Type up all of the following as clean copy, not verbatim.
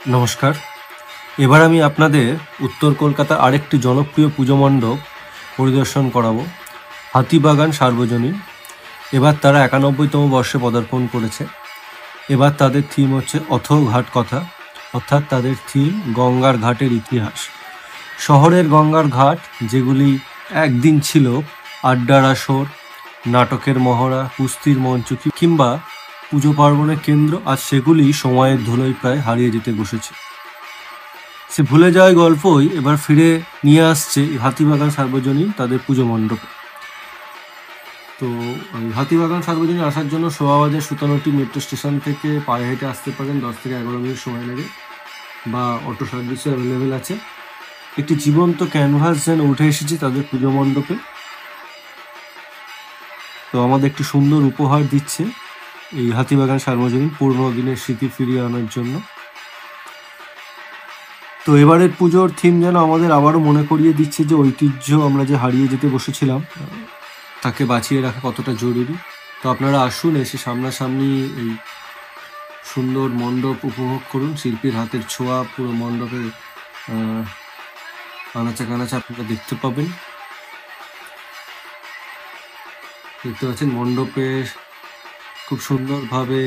নমস্কার। এবার আমি আপনাদের উত্তর কলকাতার আরেকটি জনপ্রিয় পুজো মণ্ডপ পরিদর্শন করাবো, হাতিবাগান সার্বজনীন। এবার তারা ৯১তম বর্ষে পদার্পণ করেছে। এবার তাদের থিম হচ্ছে অথৈ ঘাট কথা, অর্থাৎ তাদের থিম গঙ্গার ঘাটের ইতিহাস। শহরের গঙ্গার ঘাট যেগুলি একদিন ছিল আড্ডার আসর, নাটকের মহড়া, কুস্তির মঞ্চ কিংবা পুজো পার্বণের কেন্দ্র, আজ সেগুলি সময়ের ধুলোয় প্রায় হারিয়ে যেতে বসেছে। সে ভুলে যাওয়া গল্পই এবার ফিরে নিয়ে আসছে হাতিবাগান সার্বজনীন তাদের পুজো মণ্ডপে। তো হাতিবাগান সার্বজনীন আসার জন্য শোভাবাজার সুতানুটি মেট্রো স্টেশন থেকে পায়ে হেঁটে আসতে পারেন, 10 থেকে 11 মিনিট সময় লাগে, বা অটো সার্ভিসও অ্যাভেলেবেল আছে। একটি জীবন্ত ক্যানভাস যেন উঠে এসেছে তাদের পুজো মণ্ডপে। তো আমাদের একটি সুন্দর উপহার দিচ্ছে এই হাতিবাগান সার্বজনীন পুরনো দিনের স্মৃতি ফিরিয়ে আনার জন্য। তো এবারের পুজোর থিম যেন আমাদের আবারও মনে করিয়ে দিচ্ছে যে ঐতিহ্য আমরা যে হারিয়ে যেতে বসেছিলাম তাকে বাঁচিয়ে রাখা কতটা জরুরি। তো আপনারা আসুন, এসে সামনাসামনি এই সুন্দর মণ্ডপ উপভোগ করুন। শিল্পীর হাতের ছোঁয়া পুরো মণ্ডপে আনাচা কানাচা আপনারা দেখতে পাবেন। দেখতে পাচ্ছেন মণ্ডপে খুব সুন্দরভাবে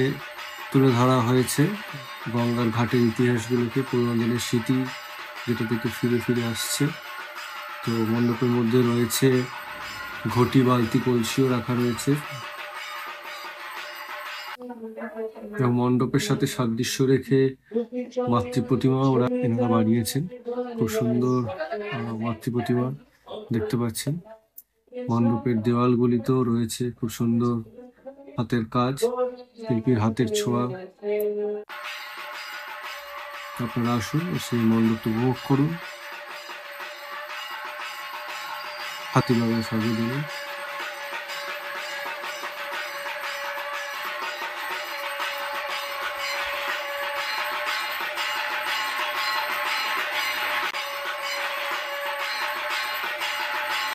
তুলে ধরা হয়েছে গঙ্গার ঘাটের ইতিহাসগুলোকে, পুরোনো দিনের স্মৃতি যেটা থেকে ফিরে ফিরে আসছে। তো মণ্ডপের মধ্যে রয়েছে ঘটি, বালতি, কলসিও রাখা রয়েছে। এবং মণ্ডপের সাথে সাদৃশ্য রেখে মাতৃ প্রতিমা এনারা বানিয়েছেন। খুব সুন্দর মাতৃ প্রতিমা দেখতে পাচ্ছেন। মণ্ডপের দেওয়ালগুলিতেও রয়েছে খুব সুন্দর হাতের কাজ, শিল্পীর হাতের ছোঁয়া। আপনারা আসুন, সেই মণ্ডপ উপভোগ করুন। হাতিবাগান সার্বজনীন।